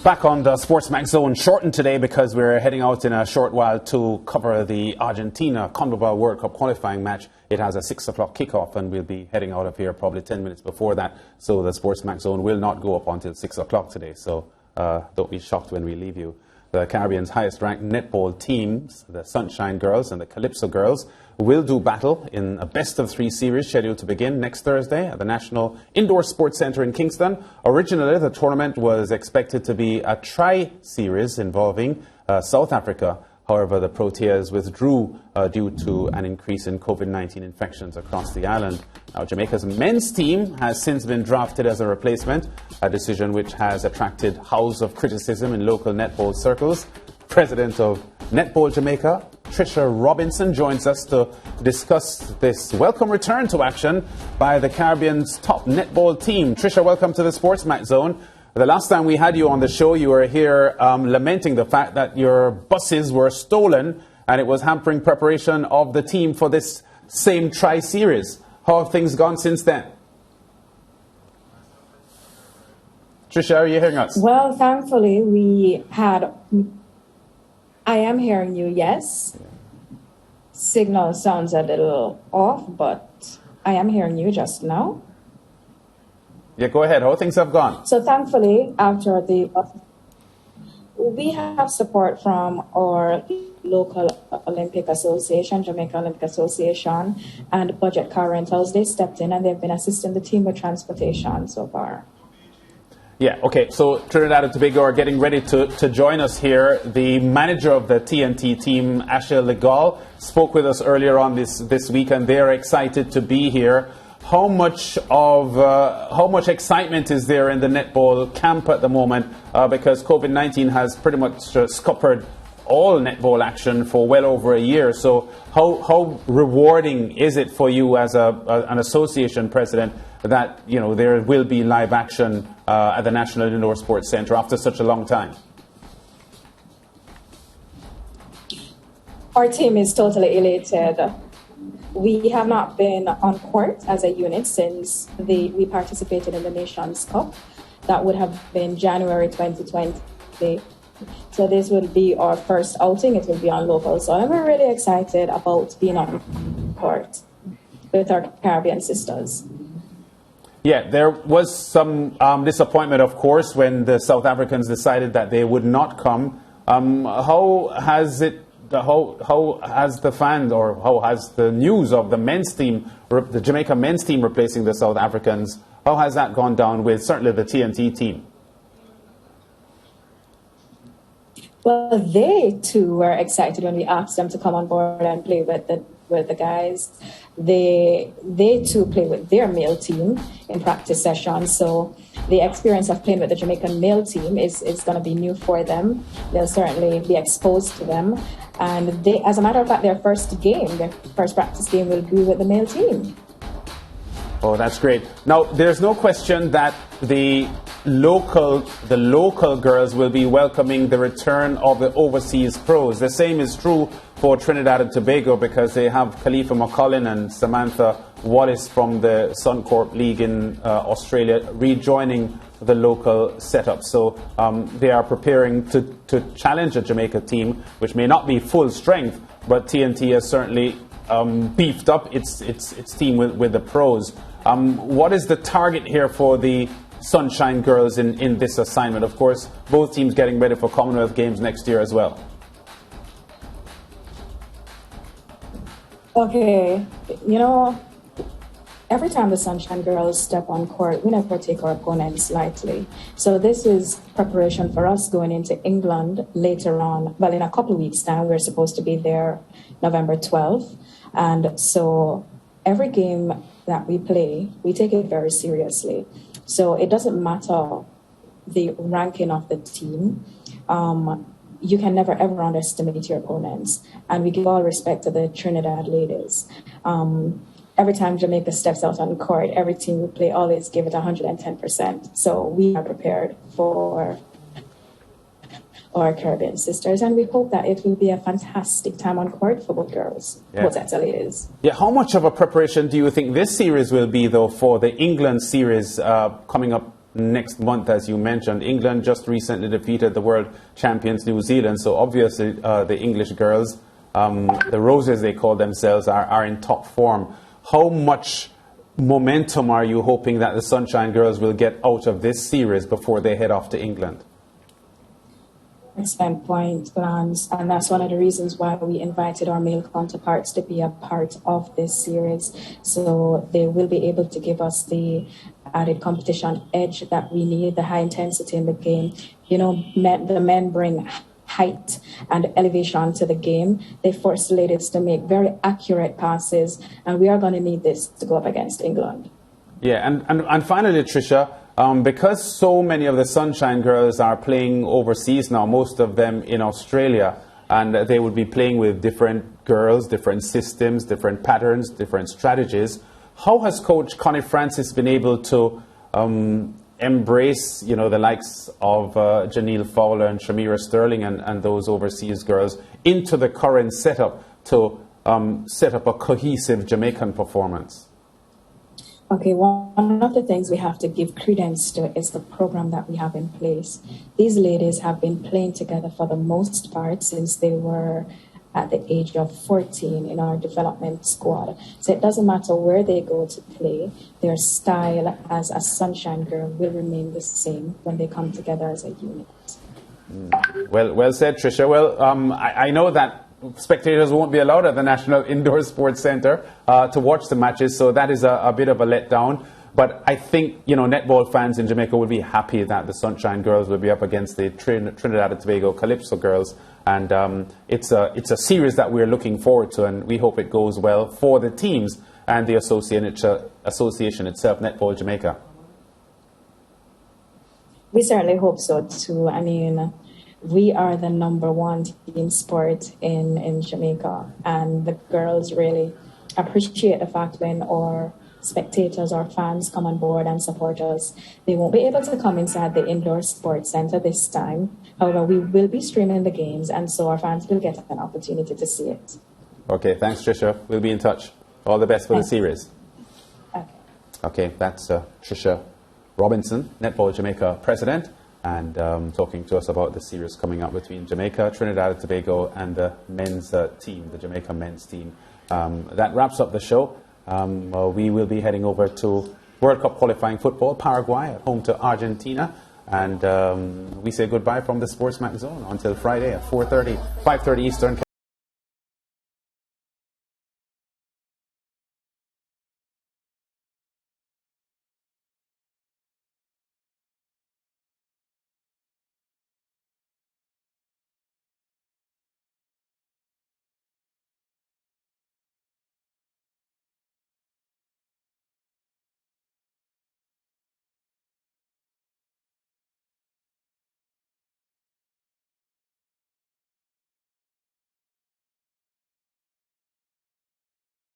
Back on the SportsMax Zone, shortened today because we're heading out in a short while to cover the Argentina CONMEBOL World Cup qualifying match. It has a 6 o'clock kickoff and we'll be heading out of here probably 10 minutes before that. So the SportsMax Zone will not go up until 6 o'clock today. So don't be shocked when we leave you. The Caribbean's highest ranked netball teams, the Sunshine Girls and the Calypso Girls, will do battle in a best-of-3 series scheduled to begin next Thursday at the National Indoor Sports Centre in Kingston. Originally, the tournament was expected to be a tri-series involving South Africa. However, the Proteas withdrew due to an increase in COVID-19 infections across the island. Now, Jamaica's men's team has since been drafted as a replacement, a decision which has attracted howls of criticism in local netball circles. President of Netball Jamaica, Tricia Robinson, joins us to discuss this welcome return to action by the Caribbean's top netball team. Tricia, welcome to the SportsMax Zone. The last time we had you on the show, you were here lamenting the fact that your buses were stolen and it was hampering preparation of the team for this same tri-series. How have things gone since then? Tricia, are you hearing us? Well, thankfully, we had... I am hearing you, yes. Signal sounds a little off, but I am hearing you just now. Yeah, go ahead. How things have gone? So thankfully, after we have support from our local Olympic Association, Jamaica Olympic Association, and Budget Car Rentals. They stepped in and they've been assisting the team with transportation so far. Yeah, okay, so Trinidad and Tobago are getting ready to join us here. The manager of the TNT team, Asha Legal, spoke with us earlier on this week, and they're excited to be here. How much excitement is there in the netball camp at the moment? Because COVID-19 has pretty much scuppered all netball action for well over a year. So how rewarding is it for you as an association president that, you know, there will be live action at the National Indoor Sports Centre after such a long time? Our team is totally elated. We have not been on court as a unit since we participated in the Nations Cup. That would have been January 2020. So this will be our first outing. It will be on local soil. And we're really excited about being on court with our Caribbean sisters. Yeah, there was some disappointment, of course, when the South Africans decided that they would not come. How has the fans, or how has the news of the men's team, the Jamaica men's team replacing the South Africans, how has that gone down with certainly the TNT team? Well, they too were excited when we asked them to come on board and play with the guys. They too play with their male team in practice sessions. So the experience of playing with the Jamaican male team is going to be new for them. They'll certainly be exposed to them. And they, as a matter of fact, their first practice game will be with the male team. Oh, that's great. Now, there's no question that the local girls will be welcoming the return of the overseas pros. The same is true for Trinidad and Tobago because they have Khalifa McCullin and Samantha Wallace from the Suncorp League in Australia rejoining the local setup. So they are preparing to challenge a Jamaica team, which may not be full strength, but TNT has certainly beefed up its team with the pros. What is the target here for the Sunshine Girls in this assignment? Of course, both teams getting ready for Commonwealth Games next year as well. Okay, you know, every time the Sunshine Girls step on court, we never take our opponents lightly. So this is preparation for us going into England later on. Well, in a couple of weeks' time, we're supposed to be there November 12th. And so every game that we play, we take it very seriously. So it doesn't matter the ranking of the team. You can never, ever underestimate your opponents. And we give all respect to the Trinidad ladies. Every time Jamaica steps out on court, every team we play always give it 110%. So we are prepared for our Caribbean sisters, and we hope that it will be a fantastic time on court for both girls, both sets of ladies. Yeah, how much of a preparation do you think this series will be, though, for the England series coming up next month, as you mentioned. England just recently defeated the world champions New Zealand, so obviously the English girls, the Roses they call themselves, are in top form. How much momentum are you hoping that the Sunshine Girls will get out of this series before they head off to England? Excellent point, Lance, and that's one of the reasons why we invited our male counterparts to be a part of this series, so they will be able to give us the added competition edge that we need, the high intensity in the game. You know, the men bring height and elevation to the game. They force the ladies to make very accurate passes, and we are going to need this to go up against England. Yeah, and finally, Tricia, because so many of the Sunshine Girls are playing overseas now, most of them in Australia, and they would be playing with different girls, different systems, different patterns, different strategies. How has Coach Connie Francis been able to embrace, you know, the likes of Janelle Fowler and Shamira Sterling and those overseas girls into the current setup to set up a cohesive Jamaican performance? Okay, one of the things we have to give credence to is the program that we have in place. These ladies have been playing together for the most part since they were at the age of 14 in our development squad. So it doesn't matter where they go to play, their style as a Sunshine Girl will remain the same when they come together as a unit. Well said, Tricia. Well, I know that spectators won't be allowed at the National Indoor Sports Centre to watch the matches, so that is a bit of a letdown. But I think, you know, netball fans in Jamaica will be happy that the Sunshine Girls will be up against the Trinidad and Tobago Calypso Girls. And it's a series that we're looking forward to, and we hope it goes well for the teams and the association itself, Netball Jamaica. We certainly hope so too. I mean, we are the #1 team sport in Jamaica, and the girls really appreciate the fact when our spectators or fans come on board and support us. They won't be able to come inside the indoor sports center this time. However, we will be streaming the games, and so our fans will get an opportunity to see it. Okay, thanks, Tricia. We'll be in touch. All the best for the series. Okay, that's Tricia Robinson, Netball Jamaica president, and talking to us about the series coming up between Jamaica, Trinidad and Tobago, and the men's team, the Jamaica men's team. That wraps up the show. We will be heading over to World Cup qualifying football, Paraguay, at home to Argentina. And we say goodbye from the SportsMax Zone until Friday at 4:30, 5:30 Eastern.